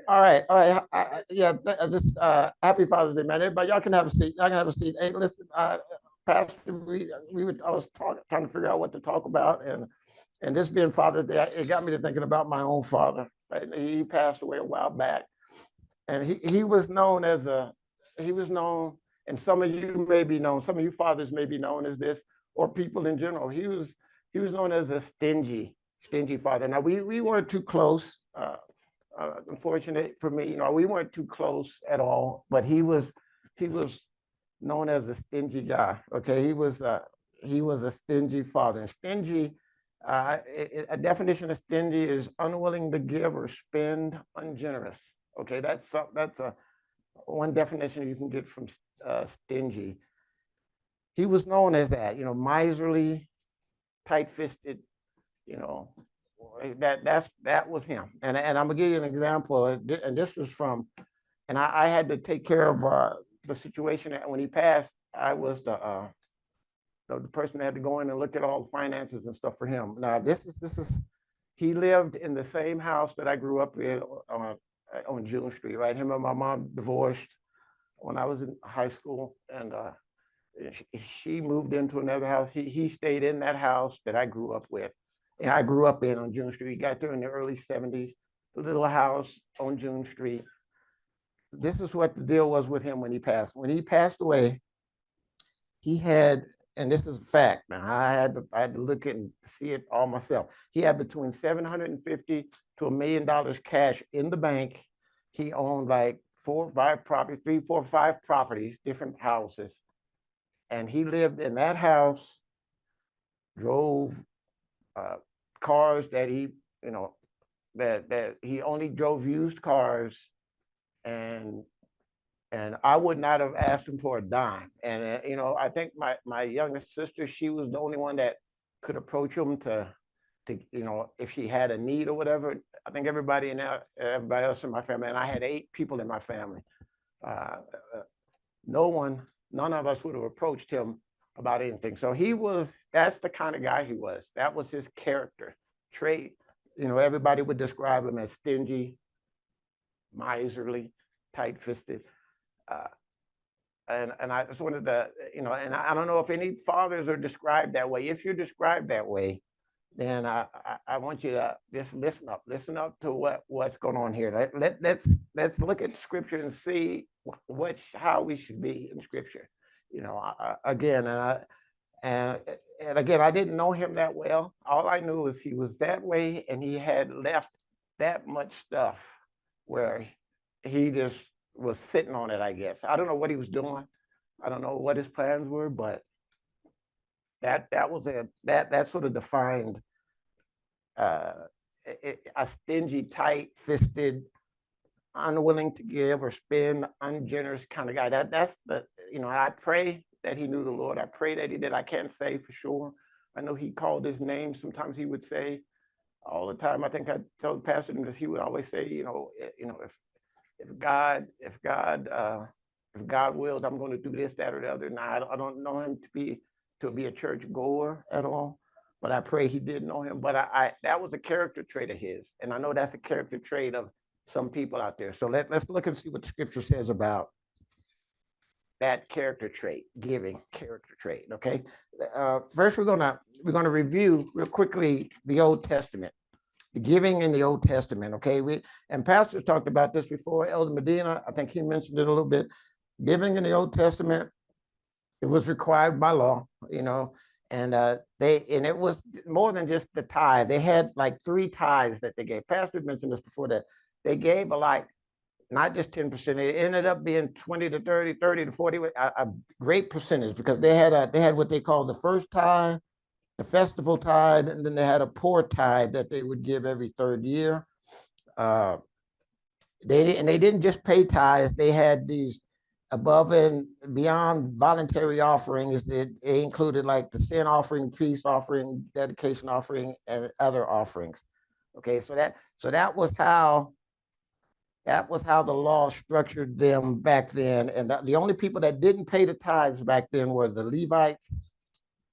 All right. Yeah, just happy Father's Day, man. Everybody, y'all can have a seat. Y'all can have a seat. Hey, listen, Pastor, I was trying to figure out what to talk about, and this being Father's Day, it got me to thinking about my own father. Right? He passed away a while back, and he was known as a he was known, and some of you may be known, some of you fathers may be known as this, or people in general. He was known as a stingy father. Now we weren't too close. Unfortunate for me, we weren't too close at all. But he was known as a stingy guy. Okay, he was a stingy father. And stingy, a definition of stingy is unwilling to give or spend, ungenerous. Okay, that's a one definition you can get from stingy. He was known as that. Miserly, tight-fisted. You know, that was him. And I'm gonna give you an example. And this was from, and I had to take care of the situation when he passed. I was the person that had to go in and look at all the finances and stuff for him. Now this is he lived in the same house that I grew up in on June Street, right? Him and my mom divorced when I was in high school, and she moved into another house. He stayed in that house that I grew up with, and I grew up in on June Street. He got there in the early '70s. The little house on June Street. This is what the deal was with him when he passed. When he passed away, he had, and this is a fact. Now I had to look at and see it all myself. He had between 750 to $1 million cash in the bank. He owned like 4 or 5 properties, 3, 4, 5 properties, different houses, and he lived in that house. Drove uh, cars that you know, that he only drove used cars, and I would not have asked him for a dime. And I think my youngest sister, she was the only one that could approach him to if she had a need or whatever. I think everybody else in my family, and I had 8 people in my family. Uh, no one, none of us would have approached him about anything. So that's the kind of guy he was. That was his character trait. Everybody would describe him as stingy, miserly, tight-fisted. Uh, and I just wanted to, and I don't know if any fathers are described that way. If you're described that way, then I want you to just listen up to what's going on here. Let's look at scripture and see how we should be in scripture. Again, and and again, I didn't know him that well. All I knew is he was that way, and he had left that much stuff where he just was sitting on it. I guess I don't know what he was doing. I don't know what his plans were, but that sort of defined uh, a stingy, tight-fisted, unwilling to give or spend, ungenerous kind of guy. That's I pray that he knew the Lord. I pray that he did. I can't say for sure. I know he called his name. Sometimes he would say all the time. I think I told Pastor that he would always say, if God wills, I'm going to do this, that, or the other. Now I don't know him to be a church goer at all, but I pray he did know him. But I that was a character trait of his, and I know that's a character trait of some people out there. So let's look and see what the scripture says about that character trait, giving character trait. Okay, first we're gonna review real quickly the Old Testament, the giving in the Old Testament. Okay, and Pastor talked about this before. Elder Medina, I think he mentioned it a little bit. Giving in the Old Testament, it was required by law, and it was more than just the tithe. They had like 3 tithes that they gave. Pastor mentioned this before, that they gave not just 10%. It ended up being 20 to 30, 30 to 40, a great percentage, because they had what they called the first tithe, the festival tithe, and then they had a poor tithe that they would give every third year. Uh, they didn't just pay tithes. They had these above and beyond voluntary offerings that included, like the sin offering, peace offering, dedication offering, and other offerings. Okay, so that was how the law structured them back then. And the only people that didn't pay the tithes back then were the Levites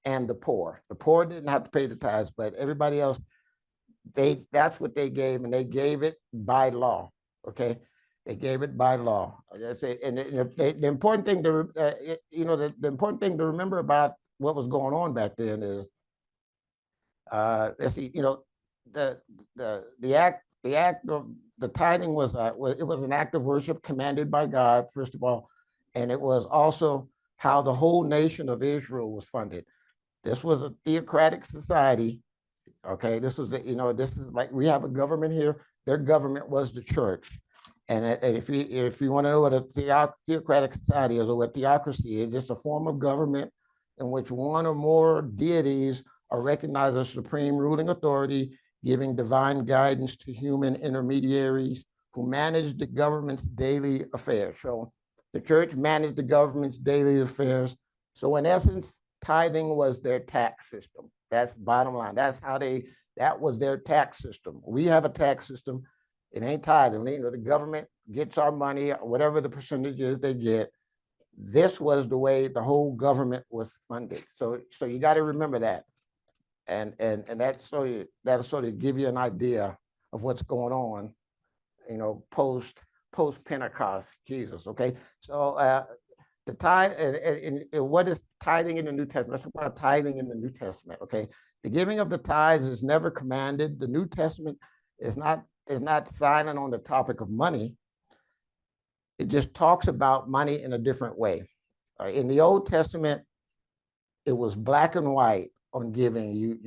and the poor. The poor didn't have to pay the tithes, but everybody else, that's what they gave, and they gave it by law. Okay, they gave it by law. I say, and the important thing to the important thing to remember about what was going on back then is let's see, the the act of the tithing it was an act of worship commanded by God, first of all, and it was also how the whole nation of Israel was funded. This was a theocratic society. Okay, this was this is like we have a government here. Their government was the church. And if you want to know what a theocratic society is or what theocracy is, it's a form of government in which one or more deities are recognized as supreme ruling authority, giving divine guidance to human intermediaries who manage the government's daily affairs. So the church managed the government's daily affairs. So in essence, tithing was their tax system. That's bottom line. That was their tax system. We have a tax system. It ain't tithing. The government gets our money, whatever the percentage is they get. This was the way the whole government was funded. So you got to remember that. And that'll sort of give you an idea of what's going on, post Pentecost Jesus. Okay. So the tithe and what is tithing in the New Testament? Let's talk about tithing in the New Testament. Okay. The giving of the tithes is never commanded. The New Testament is not silent on the topic of money. It just talks about money in a different way. In the Old Testament, it was black and white on giving.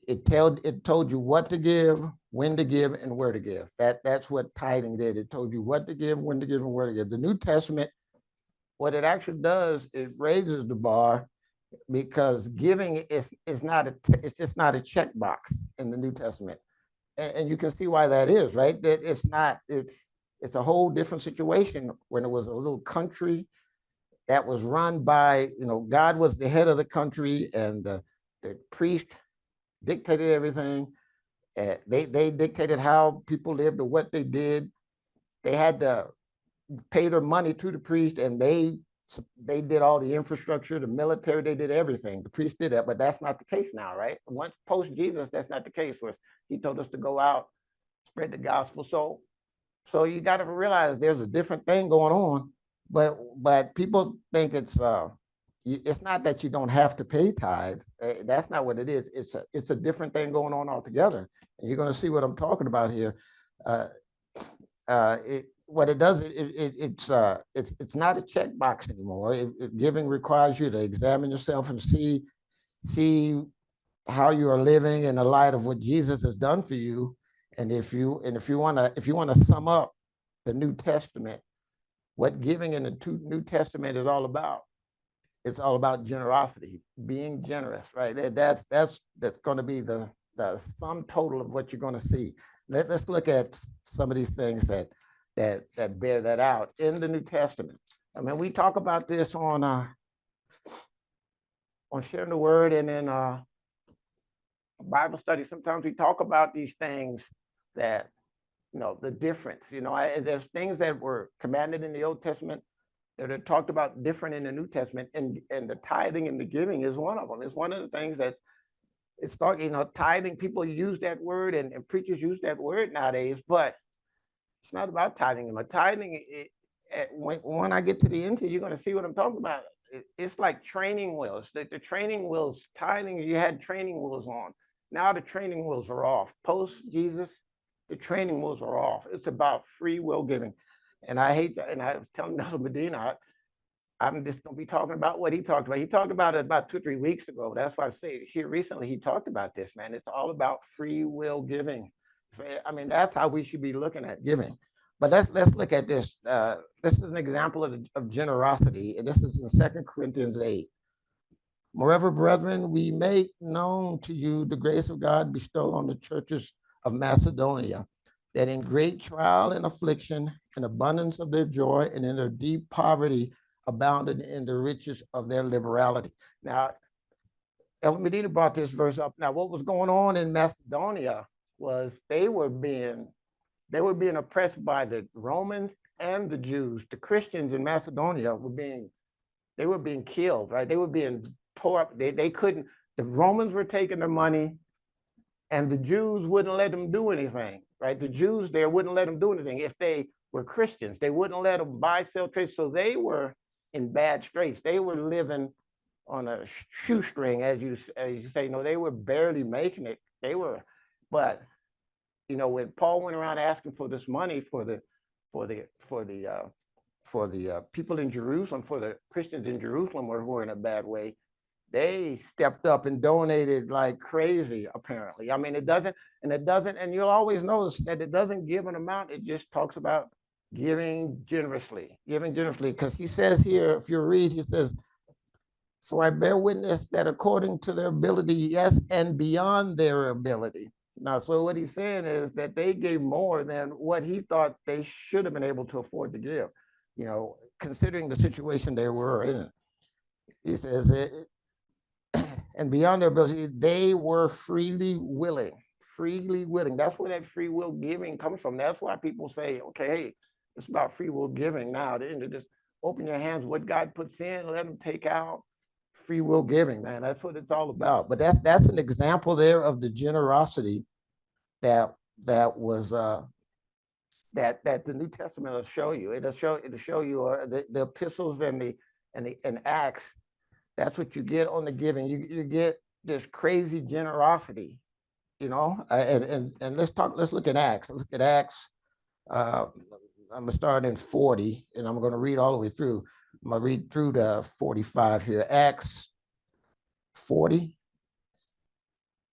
It told you what to give, when to give, and where to give. That's what tithing did. It told you what to give, when to give, and where to give. The New Testament, what it actually does, it raises the bar because giving is it's just not a checkbox in the New Testament. And you can see why that is, right? That it's a whole different situation when it was a little country that was run by, God was the head of the country and the priest dictated everything. They dictated how people lived or what they did. They had to pay their money to the priest, and they did all the infrastructure, the military, they did everything. The priest did that, but that's not the case now, right? Once post Jesus, that's not the case for us. He told us to go out, spread the gospel. So you got to realize there's a different thing going on, but people think it's not that you don't have to pay tithes. That's not what it is. It's a different thing going on altogether. And you're going to see what I'm talking about here. What it does, it's not a checkbox anymore. Giving requires you to examine yourself and see how you are living in the light of what Jesus has done for you. And if you want to sum up the New Testament, what giving in the New Testament is all about, it's all about generosity, being generous, right? That's going to be the sum total of what you're going to see. Let's look at some of these things that bear that out in the New Testament. I mean, we talk about this on sharing the word and in Bible study. Sometimes we talk about these things that, the difference, there's things that were commanded in the Old Testament that are talked about different in the New Testament, and the tithing and the giving is one of them. It's one of the things it's tithing. People use that word and preachers use that word nowadays, but it's not about tithing. But tithing, when I get to the end here, you're going to see what I'm talking about. It's like training wheels. The training wheels, tithing, you had training wheels on. Now the training wheels are off. Post Jesus, the training wheels are off. It's about free will giving. And I hate that. And I was telling Nelson Medina, I'm just going to be talking about what he talked about. He talked about it about 2 or 3 weeks ago. That's why I say here recently, he talked about this, man. It's all about free will giving. I mean, that's how we should be looking at giving. But let's look at this. This is an example of generosity. And this is in 2 Corinthians 8. Moreover, brethren, we make known to you the grace of God bestowed on the churches of Macedonia, that in great trial and affliction, in abundance of their joy, and in their deep poverty, abounded in the riches of their liberality. Now, Elton Medina brought this verse up. Now, what was going on in Macedonia was they were being oppressed by the Romans and the Jews. The Christians in Macedonia were being killed, right? They were being tore up. They couldn't. The Romans were taking their money, and the Jews wouldn't let them do anything, right? The Jews there wouldn't let them do anything. If they were Christians, they wouldn't let them buy, sell, trade. So they were in bad straits. They were living on a shoestring, as you say. No, they were barely making it. They were, but when Paul went around asking for this money for the people in Jerusalem, for the Christians in Jerusalem were in a bad way, they stepped up and donated like crazy, apparently. I mean, it doesn't, and you'll always notice that it doesn't give an amount. It just talks about giving generously, because he says here, if you read, he says, for I bear witness that according to their ability, yes, and beyond their ability. Now, so what he's saying is that they gave more than what he thought they should have been able to afford to give, considering the situation they were in. He says, and beyond their ability, they were freely willing. That's where that free will giving comes from. That's why people say, okay, hey, it's about free will giving now. They just open your hands, what God puts in, let him take out. Free will giving, man. That's what it's all about. But that's an example there of the generosity that was that the New Testament will show you. It'll show you the epistles and Acts. That's what you get on the giving. You get this crazy generosity, And let's look at Acts. Let's look at Acts. I'm gonna start in 40, and I'm gonna read all the way through. I'm gonna read through to 45 here. Acts 40,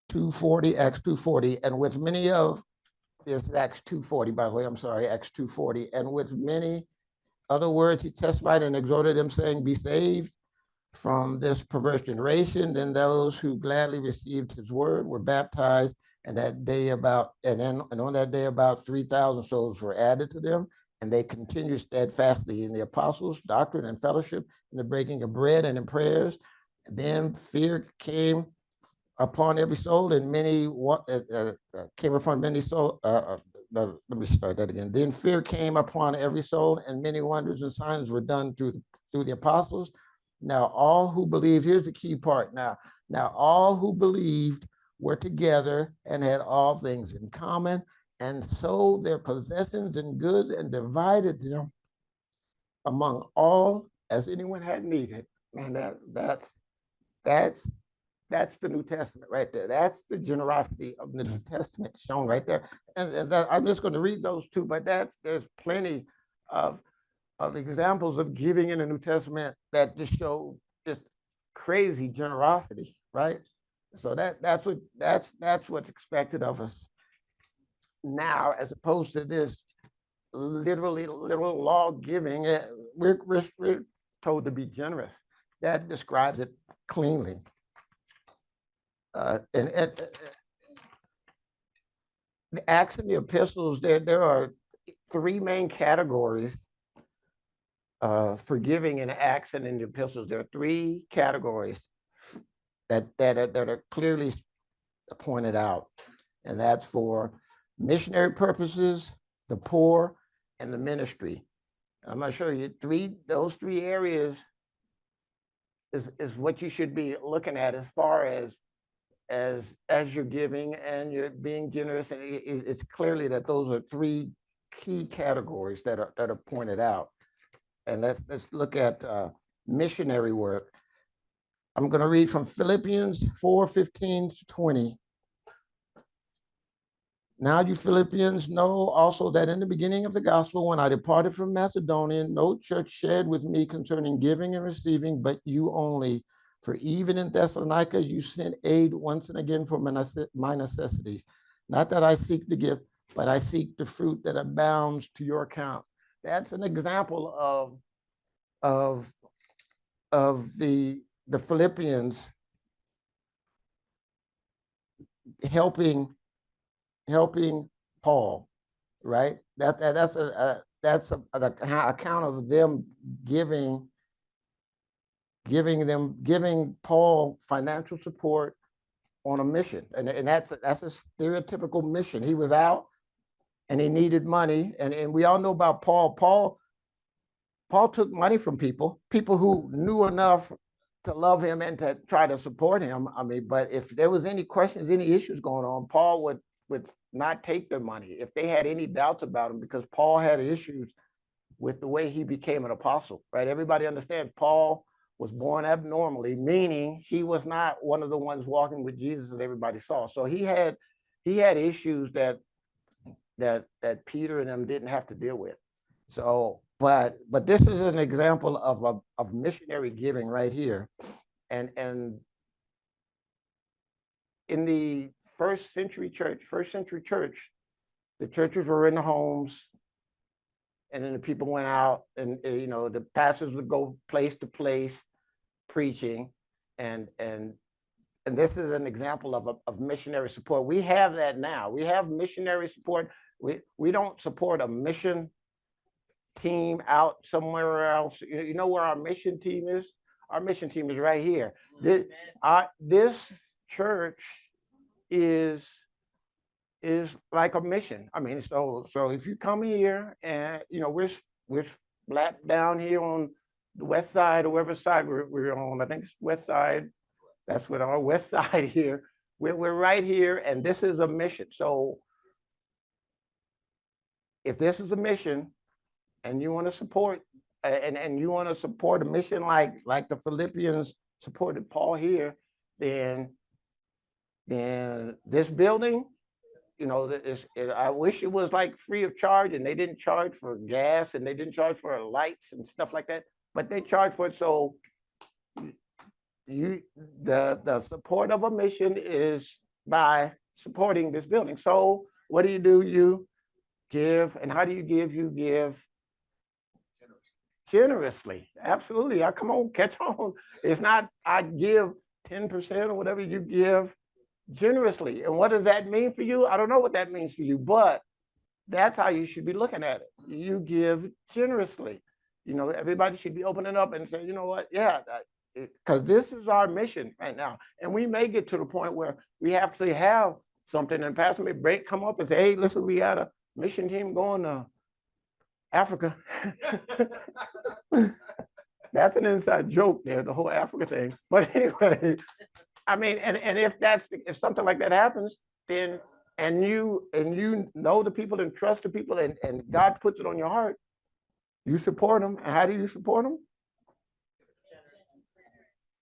240, Acts 240, and with many of, it's Acts 240, by the way, I'm sorry, Acts 240, and with many other words he testified and exhorted them, saying, be saved from this perverse generation. Then those who gladly received his word were baptized, and on that day about 3,000 souls were added to them. And they continued steadfastly in the apostles' doctrine and fellowship, in the breaking of bread and in prayers. And then fear came upon every soul, and many came upon many souls. Let me start that again. Then fear came upon every soul, and many wonders and signs were done through the apostles. Now all who believed, here's the key part. Now all who believed were together and had all things in common, and sold their possessions and goods and divided them among all as anyone had needed. Man, that's the New Testament right there. That's the generosity of the New Testament shown right there. And I'm just going to read those two, but there's plenty of examples of giving in the New Testament that just show just crazy generosity, right? So that's what's expected of us now, as opposed to this literal law giving. We're told to be generous. That describes it cleanly. And the Acts and the epistles, there are three main categories for giving in Acts and in the epistles. There are three categories that are clearly pointed out, and that's for missionary purposes, the poor, and the ministry. I'm going to show you those three areas is what you should be looking at as far as you're giving and you're being generous. And it's clearly that those are three key categories that are pointed out. And let's look at missionary work. I'm going to read from Philippians 4:15-20. Now you Philippians know also that in the beginning of the gospel, when I departed from Macedonia, no church shared with me concerning giving and receiving, but you only. For even in Thessalonica, you sent aid once and again for my necessities. Not that I seek the gift, but I seek the fruit that abounds to your account. That's an example of the Philippians helping Paul, right? That's an account of them giving Paul financial support on a mission, and that's a stereotypical mission. He was out and he needed money, and we all know about Paul. Paul took money from people who knew enough to love him and to try to support him. I mean, but if there was any questions, any issues going on, Paul would would not take their money if they had any doubts about him, because Paul had issues with the way he became an apostle, right? Everybody understands Paul was born abnormally, meaning he was not one of the ones walking with Jesus that everybody saw. So he had issues that Peter and them didn't have to deal with. So, but this is an example of missionary giving right here, and in the first century church, the churches were in the homes, and then the people went out, and the pastors would go place to place preaching, and this is an example of missionary support. We have that now. We have missionary support. We don't support a mission team out somewhere else. You know where our mission team is? Our mission team is right here. This church is like a mission. I mean, so if you come here, and we're flat down here on the west side, or whatever side we're on. I think it's west side. That's what our west side here. We're right here, and this is a mission. So if this is a mission, and you want to support, and you want to support a mission like the Philippians supported Paul here, then this building, I wish it was like free of charge, and they didn't charge for gas, and they didn't charge for lights and stuff like that, but they charge for it. So the support of a mission is by supporting this building. So what do? You give. And how do you give? You give generously. Absolutely. Come on, catch on. It's not I give 10% or whatever. You give generously. And what does that mean for you? I don't know what that means for you, but that's how you should be looking at it. You give generously. Everybody should be opening up and saying, you know what? Yeah, because this is our mission right now. And we may get to the point where we actually have something, and Pastor may come up and say, hey, listen, we had a mission team going to Africa. That's an inside joke there, the whole Africa thing. But anyway, I mean, and if something like that happens, then and you know the people and trust the people, and God puts it on your heart, you support them. And how do you support them?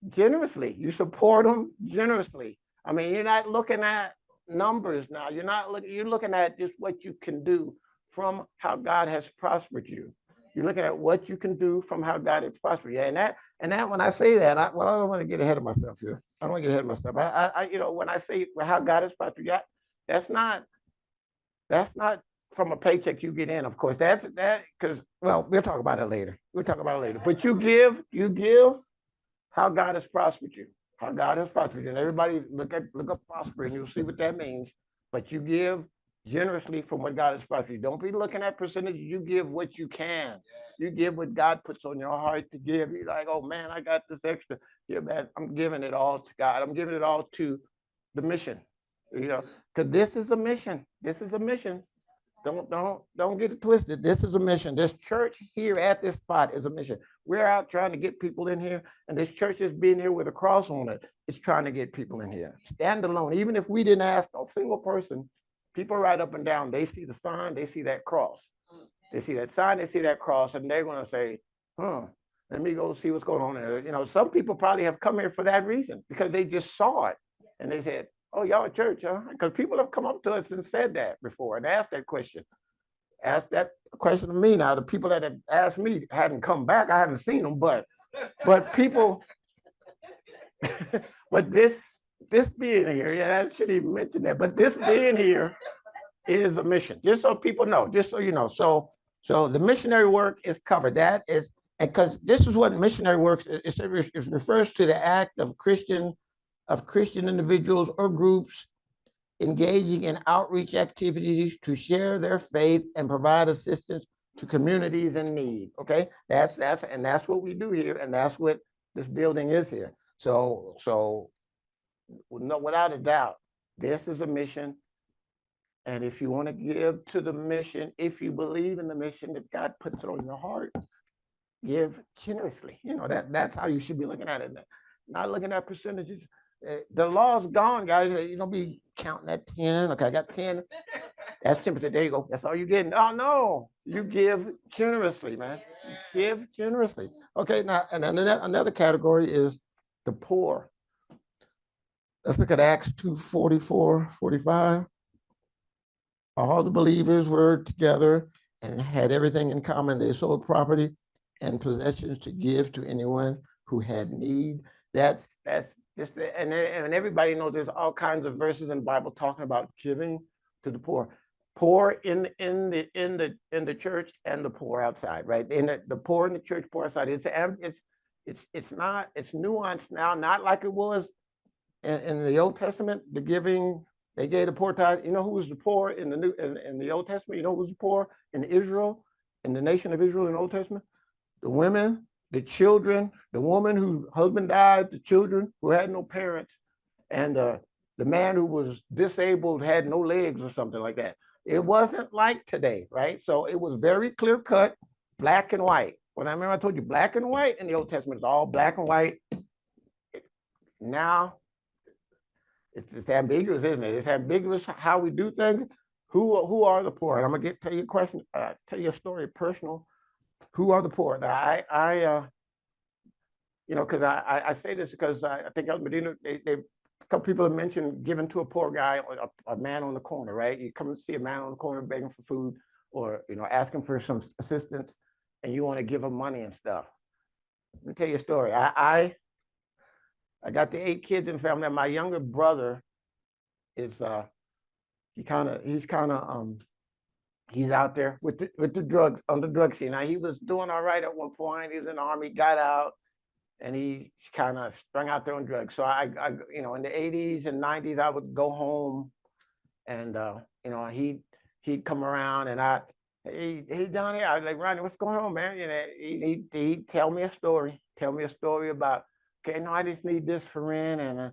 Generously. You support them generously. I mean, you're not looking at numbers now. You're looking at just what you can do from how God has prospered you. You're looking at what you can do from how God has prospered you. And that when I say that, I don't want to get ahead of myself here. I don't want to get ahead of myself. When I say how God has prospered you, that's not from a paycheck you get in, of course. Because we'll talk about it later. But you give how God has prospered you. How God has prospered you. And everybody look up prosper, and you'll see what that means. But you give generously from what God has prospered you. Don't be looking at percentages. You give what you can. You give what God puts on your heart to give. You're like, oh man, I got this extra. Yeah, man, I'm giving it all to God. I'm giving it all to the mission. Because this is a mission. This is a mission. Don't get it twisted. This is a mission. This church here at this spot is a mission. We're out trying to get people in here, and this church is being here with a cross on it. It's trying to get people in here. Stand alone. Even if we didn't ask a single person, people right up and down, they see the sign, they see that cross. They see that sign, they see that cross, and they're going to say, let me go see what's going on there. Some people probably have come here for that reason, because they just saw it, and they said, oh, y'all a church, huh? Because people have come up to us and said that before and asked that question. Asked that question to me. Now, the people that have asked me hadn't come back. I haven't seen them, but people, but this being here, I shouldn't even mention that, but this being here is a mission, just so people know, just so you know. So the missionary work is covered. That is, because this is what missionary work is. It refers to the act of Christian individuals or groups engaging in outreach activities to share their faith and provide assistance to communities in need. Okay, that's what we do here, and that's what this building is here. So no, without a doubt, this is a mission. And if you want to give to the mission, if you believe in the mission, if God puts it on your heart, give generously. That's how you should be looking at it. Not looking at percentages. The law's gone, guys. You don't be counting at 10. Okay, I got 10. That's 10%. There you go. That's all you're getting. Oh, no. You give generously, man. Give generously. Okay, now, and then another category is the poor. Let's look at Acts 2:44, 45. All the believers were together and had everything in common. They sold property and possessions to give to anyone who had need. That's just and everybody knows there's all kinds of verses in the Bible talking about giving to the poor. Poor in the church and the poor outside, right? In the poor in the church, poor outside. It's nuanced now, not like it was in the Old Testament. The giving, they gave the poor tithe. You know who was the poor in the Old Testament? You know who was the poor in Israel, in the nation of Israel in the Old Testament? The women, the children, the woman whose husband died, the children who had no parents, and the man who was disabled, had no legs or something like that. It wasn't like today, right? So it was very clear cut, black and white. When I remember I told you black and white in the Old Testament, it's all black and white. Now it's ambiguous, isn't it? It's ambiguous how we do things. Who are the poor? And I'm gonna tell you a question, tell you a story personal. Who are the poor? Now, because I say this because I think El Medina, a couple people have mentioned giving to a poor guy, or a man on the corner, right? You come and see a man on the corner begging for food, or asking for some assistance, and you want to give him money and stuff. Let me tell you a story. I got the 8 kids in the family. My younger brother is he's out there with the drugs, on the drug scene. Now, he was doing all right at one point. He was in the Army, got out, and he kind of strung out there on drugs. So I in the 80s and 90s, I would go home, and he'd come around, and hey down here. I was like, Ronnie, what's going on, man? He'd tell me a story about, okay, no, I just need this for rent, and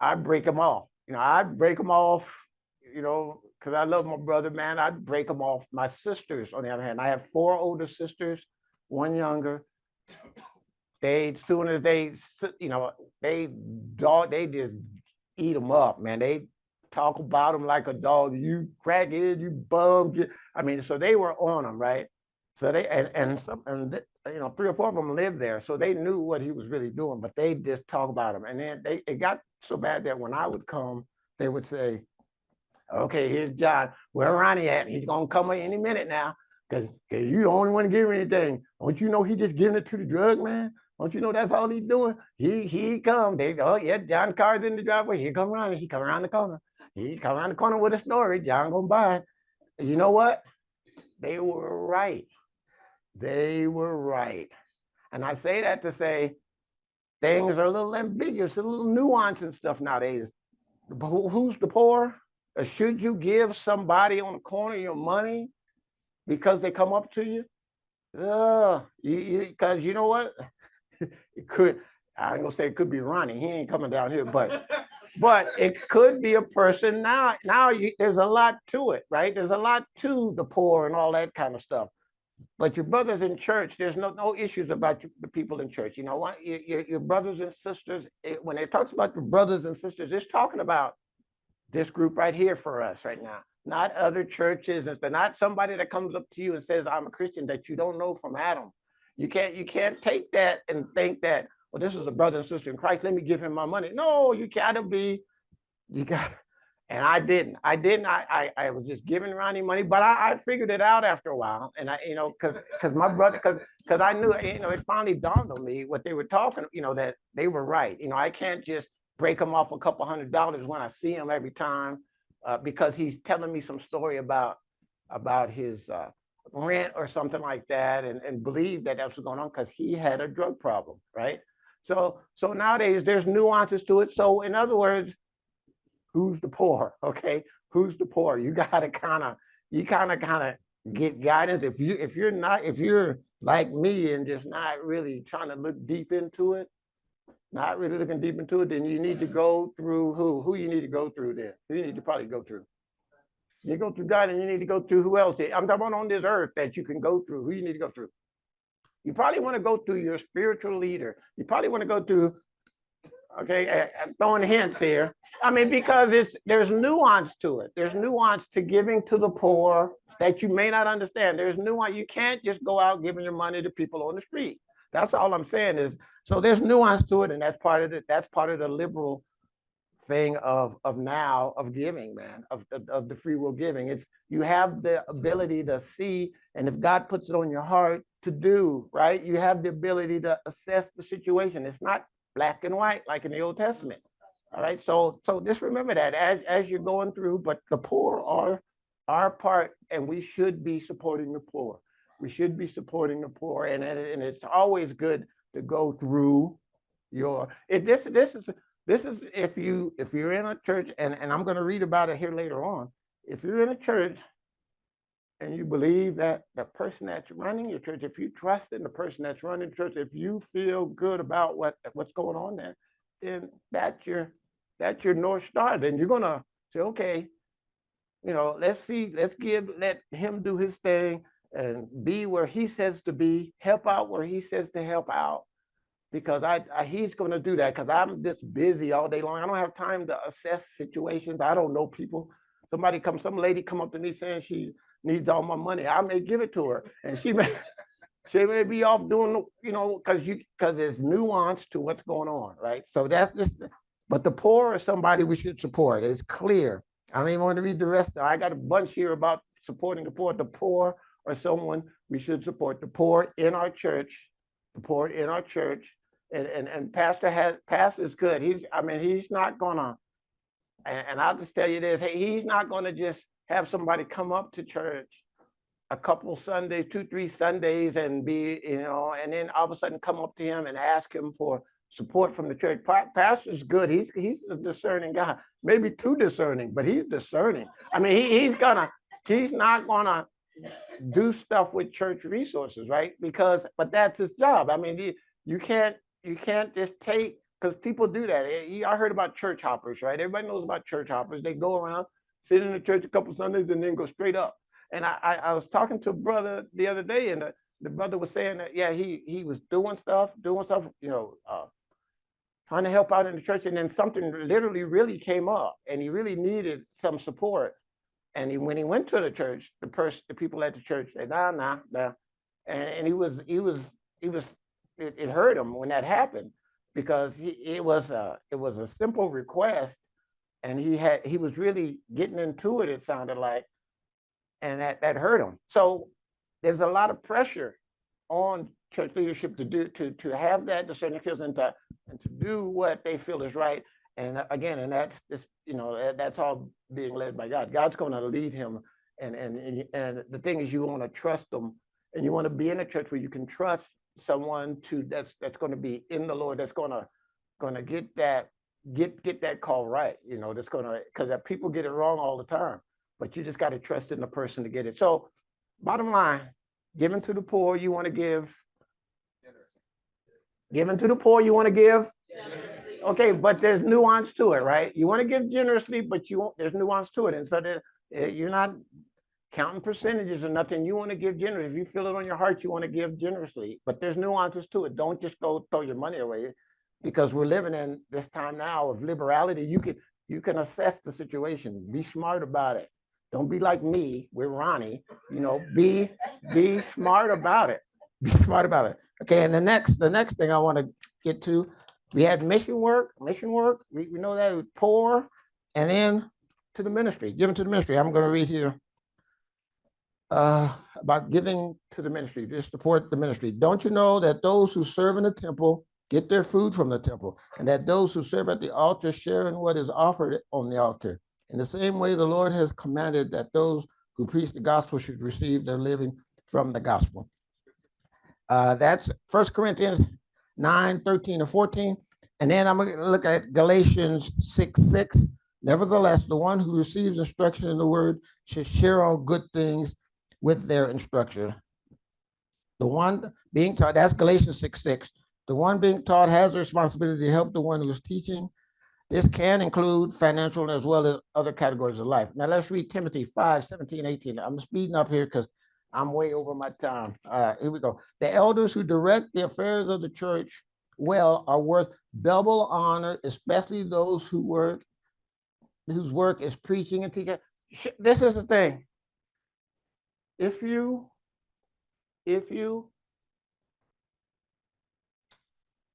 I'd break them off. I'd break them off, because I love my brother, man. I'd break them off. My sisters, on the other hand, I have 4 older sisters, 1 younger. They, as soon as they just eat them up, man. They talk about them like a dog. You crackhead, you bum. So they were on them, right? So they, and 3 or 4 of them lived there, so they knew what he was really doing, but they just talk about him. And then it got so bad that when I would come, they would say, okay, here's John. Where Ronnie at? He's gonna come any minute now, because you the only one to give anything. Don't you know he just giving it to the drug man? Don't you know that's all he's doing? He come. Oh yeah, John Carr's in the driveway. Here come Ronnie. He come around the corner. He come around the corner with a story. John gonna buy it. You know what? They were right. They were right. And I say that to say things are a little ambiguous, a little nuance and stuff nowadays. Who's the poor? Or should you give somebody on the corner your money because they come up to you? Because you know what? It could, I ain't gonna say it could be Ronnie. He ain't coming down here, but it could be a person. Now there's a lot to it, right? There's a lot to the poor and all that kind of stuff. But your brothers in church, there's no issues about the people in church. You know what? Your brothers and sisters, when it talks about your brothers and sisters, it's talking about this group right here for us right now, not other churches. It's not somebody that comes up to you and says, I'm a Christian, that you don't know from Adam. You can't take that and think that, well, this is a brother and sister in Christ, let me give him my money. No, you got, and I didn't. I was just giving Ronnie money, but I figured it out after a while. And because my brother, because I knew, it finally dawned on me what they were talking, that they were right. I can't just break him off a couple $100 when I see him every time, because he's telling me some story about his rent or something like that, and believe that that's what's going on because he had a drug problem, right? So nowadays there's nuances to it. So in other words, who's the poor? Okay, who's the poor? You gotta kind of get guidance. If you're like me and just not really trying to look deep into it, not really looking deep into it, then you need to go through who you need to go through then. Who you need to probably go through. You go through God, and you need to go through who else? I'm talking about on this earth that you can go through. Who you need to go through? You probably want to go through your spiritual leader. You probably want to go through Okay, I'm throwing hints here. I mean, because there's nuance to it. There's nuance to giving to the poor that you may not understand. There's nuance. You can't just go out giving your money to people on the street. That's all I'm saying is, so there's nuance to it, and that's part of it. That's part of the liberal thing of now of giving, man, of the free will giving. It's you have the ability to see, and if God puts it on your heart to do, right, you have the ability to assess the situation. It's not black and white like in the Old Testament. All right, so just remember that as you're going through, but the poor are our part, and we should be supporting the poor. We should be supporting the poor, and it's always good to go through your this is if you're in a church, and I'm going to read about it here later on. If you're in a church and you believe that the person that's running your church, if you trust in the person that's running the church, if you feel good about what's going on there, then that's your North Star. Then you're gonna say, okay, let's let him do his thing and be where he says to be, help out where he says to help out, because he's going to do that, because I'm just busy all day long. I don't have time to assess situations. I don't know people. Some lady come up to me saying she needs all my money. I may give it to her, and she may be off doing, because there's nuance to what's going on, right? So that's just, but the poor is somebody we should support. It's clear. I don't even want to read the rest. I got a bunch here about supporting the poor. The poor are someone we should support. The poor in our church, and pastor's good. He's not gonna, and I'll just tell you this, hey, he's not gonna just have somebody come up to church a couple Sundays, 2-3 Sundays, and be, and then all of a sudden come up to him and ask him for support from the church. Pastor's good. He's a discerning guy, maybe too discerning, but he's discerning. I mean, he's not gonna do stuff with church resources, right? But that's his job. I mean, you can't just take, because people do that. I heard about church hoppers, right? Everybody knows about church hoppers. They go around, sit in the church a couple Sundays, and then go straight up. And I was talking to a brother the other day, and the brother was saying that, yeah, he was doing stuff, trying to help out in the church, and then something literally really came up, and he really needed some support. And when he went to the church, the people at the church said, nah. And it hurt him when that happened, because it was a simple request, and he was really getting into it, it sounded like, and that hurt him. So there's a lot of pressure on church leadership to have that discerning skills, and to do what they feel is right. And again, and that's just, that's all being led by God. God's going to lead him, and the thing is, you want to trust them, and you want to be in a church where you can trust someone that's going to be in the Lord, that's going to get that call right. That's going to, because people get it wrong all the time, but you just got to trust in the person to get it. So, bottom line, giving to the poor, you want to give. Giving to the poor, you want to give. Okay, but there's nuance to it, right? You want to give generously, but there's nuance to it, and so you're not counting percentages or nothing. You want to give generously. If you feel it on your heart, you want to give generously, but there's nuances to it. Don't just go throw your money away, because we're living in this time now of liberality. You can assess the situation. Be smart about it. Don't be like me with Ronnie. Be smart about it. Be smart about it. Okay, and the next thing I want to get to, we had mission work. We know that it was poor, and then to the ministry, giving to the ministry. I'm going to read here about giving to the ministry, to support the ministry. Don't you know that those who serve in the temple get their food from the temple, and that those who serve at the altar share in what is offered on the altar? In the same way, the Lord has commanded that those who preach the gospel should receive their living from the gospel. That's 1 Corinthians 9:13-14. And then I'm going to look at Galatians 6:6. Nevertheless, the one who receives instruction in the word should share all good things with their instructor. The one being taught, that's Galatians 6:6. The one being taught has the responsibility to help the one who is teaching. This can include financial as well as other categories of life. Now let's read Timothy 5:17-18. I'm speeding up here because I'm way over my time. Here we go. The elders who direct the affairs of the church well are worth double honor, especially those whose work is preaching and teaching. This is the thing. If you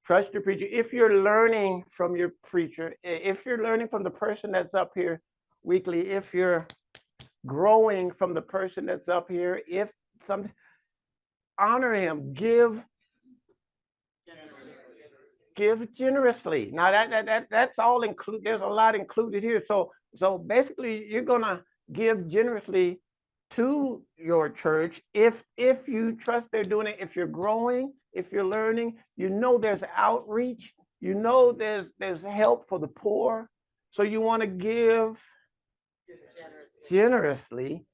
trust your preacher, if you're learning from your preacher, if you're learning from the person that's up here weekly, if you're growing from the person that's up here, if some honor him, give generously. Now that's all included. There's a lot included here. So basically, you're gonna give generously to your church if you trust they're doing it. If you're growing, if you're learning, you know there's outreach. You know there's help for the poor. So you want to give generously.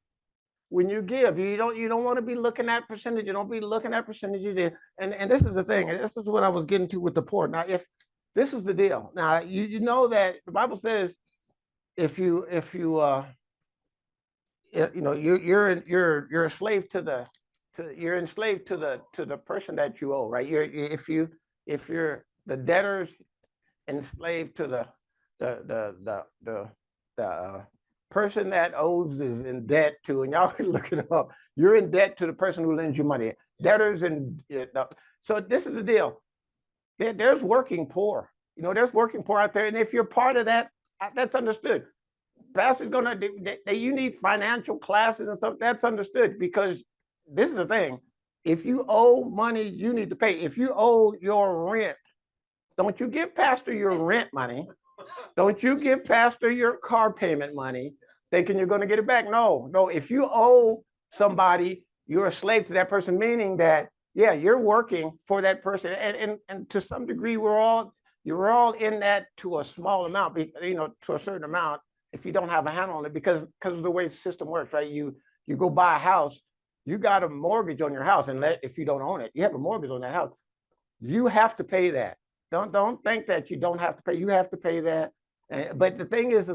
When you give, you don't want to be looking at percentage. You don't be looking at percentages. And this is the thing. And this is what I was getting to with the poor. Now, if this is the deal. Now you know that the Bible says if you you know you're a slave to the you're enslaved to the person that you owe, right? If you're the debtors enslaved to the person that owes is in debt to, and y'all can look it up. You're in debt to the person who lends you money. Debtors and so this is the deal. There's working poor. You know, there's working poor out there, and if you're part of that, that's understood. Pastor's gonna you need financial classes and stuff. That's understood, because this is the thing. If you owe money, you need to pay. If you owe your rent, don't you give pastor your rent money. Don't you give pastor your car payment money thinking you're going to get it back. No. If you owe somebody, you're a slave to that person, meaning that, yeah, you're working for that person. And to some degree, you're all in that to a small amount, you know, to a certain amount, if you don't have a handle on it, because of the way the system works, right? You go buy a house, you got a mortgage on your house, and if you don't own it, you have a mortgage on that house. You have to pay that. Don't think that you don't have to pay. You have to pay that. But the thing is,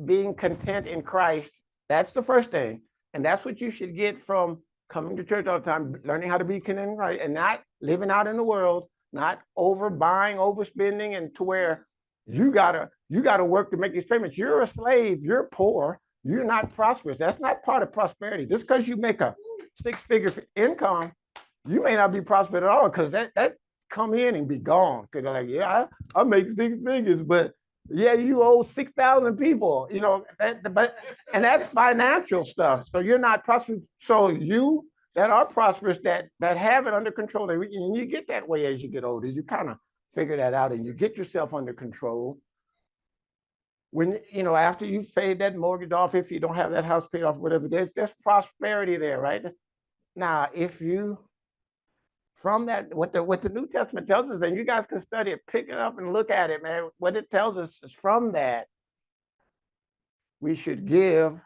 being content in Christ, that's the first thing. And that's what you should get from coming to church all the time, learning how to be content in Christ, and not living out in the world, not overbuying, overspending, and to where you gotta work to make these payments. You're a slave, you're poor, you're not prosperous. That's not part of prosperity. Just because you make a six-figure income, you may not be prosperous at all, because that come in and be gone. Because they're like, yeah, I make six figures, but yeah, you owe 6,000 people, you know, and that's financial stuff. So you're not prosperous. So you that are prosperous, that have it under control, and you get that way as you get older. You kind of figure that out, and you get yourself under control. When, you know, after you've paid that mortgage off, if you don't have that house paid off, whatever, there's prosperity there, right? Now, if you, from that, what the New Testament tells us, and you guys can study it, pick it up and look at it, man. What it tells us is from that, we should give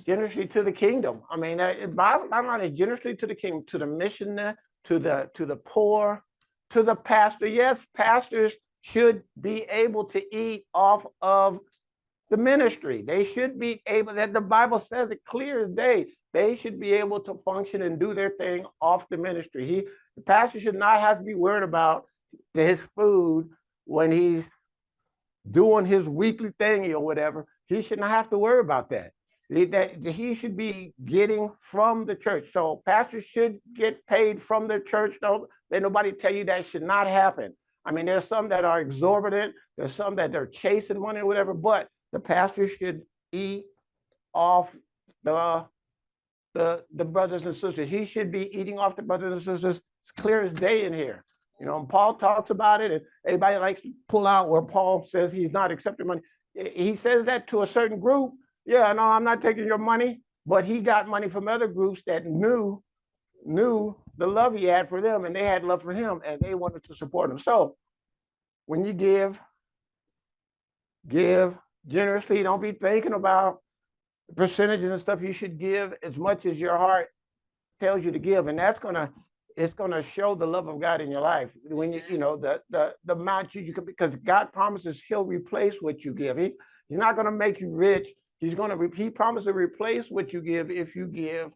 generously to the kingdom. I mean, bottom line is generously to the kingdom, to the missionary, to the poor, to the pastor. Yes, pastors should be able to eat off of the ministry. They should be able, that the Bible says it clear as day. They should be able to function and do their thing off the ministry. The pastor should not have to be worried about his food when he's doing his weekly thing or whatever. He should not have to worry about that. He should be getting from the church. So pastors should get paid from the church. Don't let nobody tell you that should not happen. I mean, there's some that are exorbitant. There's some that they're chasing money or whatever, but the pastor should eat off the brothers and sisters. He should be eating off the brothers and sisters. It's clear as day in here. You know, and Paul talks about it, and everybody likes to pull out where Paul says he's not accepting money. He says that to a certain group. Yeah, no, I'm not taking your money, but he got money from other groups that knew the love he had for them, and they had love for him, and they wanted to support him. So when you give generously. Don't be thinking about percentages and stuff. You should give as much as your heart tells you to give, and it's gonna show the love of God in your life. When you know the amount you can, because God promises He'll replace what you give. He's not gonna make you rich. He promises to replace what you give if you give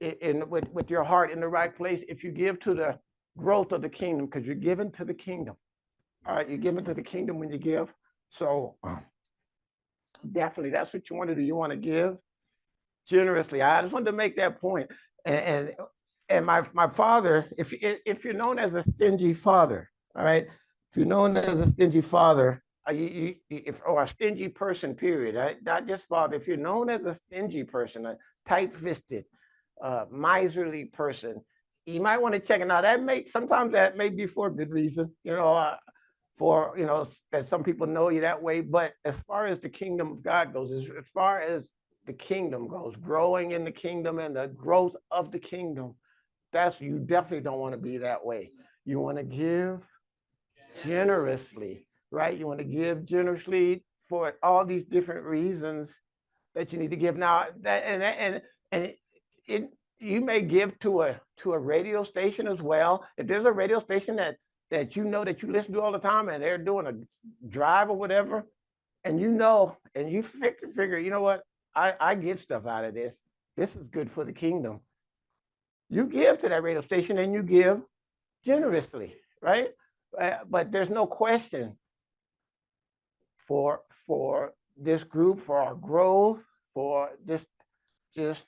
with your heart in the right place. If you give to growth of the kingdom because you're giving to the kingdom. All right, you're giving to the kingdom when you give. So definitely, that's what you want to do. You want to give generously. I just wanted to make that point. And my father, if you're known as a stingy father, all right, if you're known as a stingy father, or a stingy person, period, right? Not just father. If you're known as a stingy person, a tight-fisted, miserly person, you might want to check it out. Sometimes that may be for a good reason, for that some people know you that way. But as far as the kingdom of God goes, as far as the kingdom goes, growing in the kingdom and the growth of the kingdom, you definitely don't want to be that way. You want to give generously, right? You want to give generously for all these different reasons that you need to give. Now, you may give to a radio station as well. If there's a radio station that you listen to all the time and they're doing a drive or whatever, and you figure, you know what, I get stuff out of this. This is good for the kingdom. You give to that radio station and you give generously, right? But there's no question for this group, for our growth, for this, just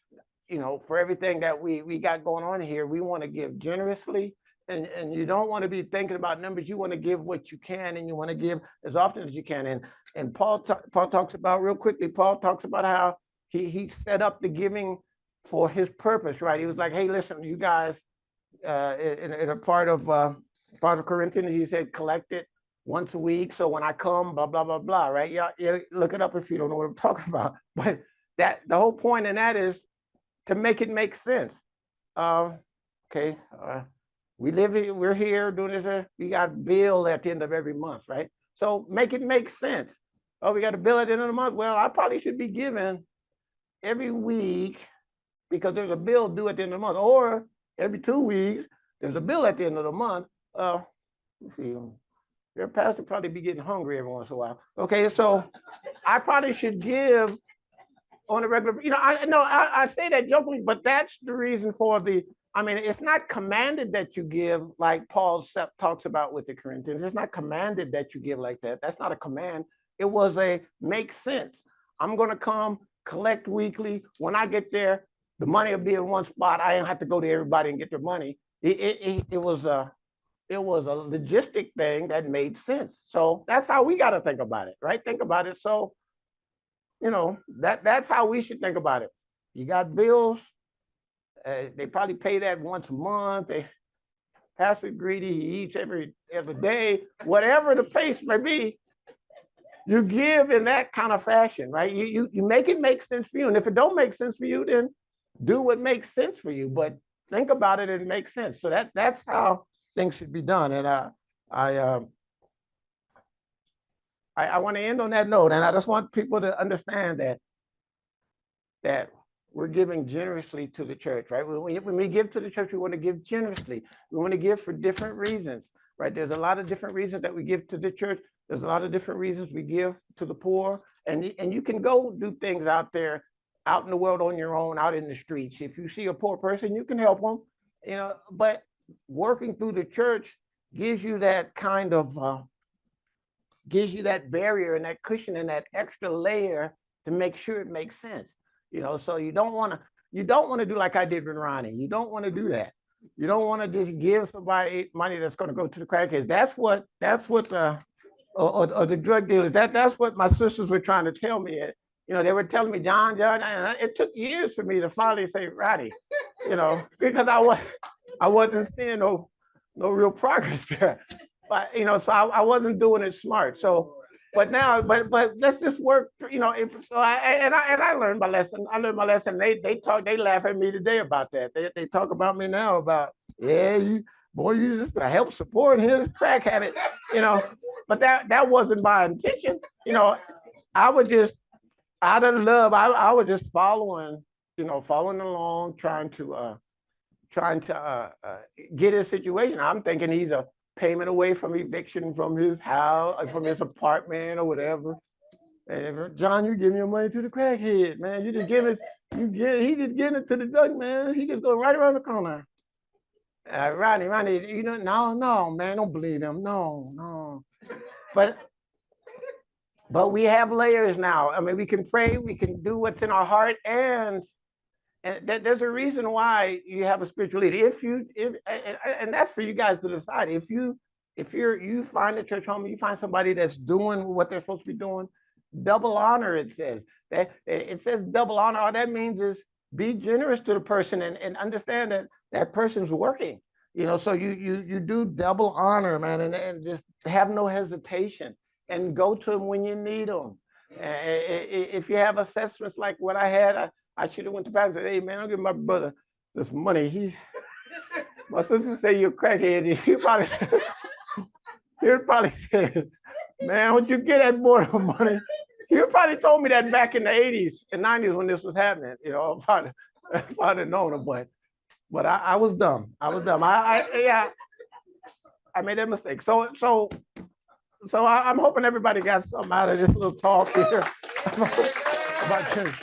for everything that we got going on here. We want to give generously, and you don't want to be thinking about numbers. You want to give what you can, and you want to give as often as you can. And Paul talks about, real quickly, Paul talks about how he set up the giving for his purpose, right? He was like, hey, listen, you guys, in a part of Corinthians, he said, collect it once a week. So when I come, blah, blah, blah, blah, right? Yeah, look it up if you don't know what I'm talking about. But the whole point in that is to make it make sense. Okay, we live here, we're here doing this, we got a bill at the end of every month, right? So make it make sense. Oh, we got a bill at the end of the month. Well, I probably should be giving every week because there's a bill due at the end of the month, or every 2 weeks, there's a bill at the end of the month. Let's see, your pastor probably be getting hungry every once in a while. Okay, so I probably should give on a regular, I say that jokingly, but that's the reason for it's not commanded that you give like Paul talks about with the Corinthians. It's not commanded that you give like that. That's not a command. It was a make sense. I'm going to come collect weekly. When I get there, the money will be in one spot. I don't have to go to everybody and get their money. It was a logistic thing that made sense. So that's how we got to think about it, right? Think about it. So, that's how we should think about it. You got bills. They probably pay that once a month. Pastor Greedy, he eats every day, whatever the pace may be. You give in that kind of fashion, right? You make it make sense for you. And if it don't make sense for you, then do what makes sense for you. But think about it and it makes sense. So that's how things should be done. And I want to end on that note. And I just want people to understand that we're giving generously to the church, right? When we give to the church, we want to give generously. We want to give for different reasons, right? There's a lot of different reasons that we give to the church. There's a lot of different reasons we give to the poor. And you can go do things out there, out in the world on your own, out in the streets. If you see a poor person, you can help them, but working through the church gives you that kind of, gives you that barrier and that cushion and that extra layer to make sure it makes sense. So you don't want to do like I did with Ronnie. You don't want to do that. You don't want to just give somebody money that's going to go to the crackheads. That's what the drug dealers. That's what my sisters were trying to tell me. They were telling me, John, and it took years for me to finally say, Roddy, because I wasn't seeing no real progress there. But so I wasn't doing it smart. So. But now, but let's just work. I learned my lesson. They laugh at me today about that. They talk about me now about, yeah, you just help support his crack habit, But that wasn't my intention. I was just out of love. I was just following along, trying to get his situation. I'm thinking he's a payment away from eviction from his house, from his apartment or whatever. And John, you giving your money to the crackhead, man. He just giving it to the drug man. He just go right around the corner. Ronnie, no, man, don't believe them. No, no. But we have layers now. I mean, we can pray, we can do what's in our heart, and there's a reason why you have a spiritual leader. And that's for you guys to decide. You find a church home, you find somebody that's doing what they're supposed to be doing, double honor. It says double honor. All that means is be generous to the person and understand that that person's working. So you do double honor, man, and just have no hesitation and go to them when you need them. If you have assessments like what I had, I should have went to back and said, "Hey, man, I'll give my brother this money. My sister say you're a crackhead." He'd probably say, "Man, don't you get that boy the money?" He probably told me that back in the 80s and 90s when this was happening. If I'd have known him, but I was dumb. I was dumb. I made that mistake. So I'm hoping everybody got something out of this little talk here about church.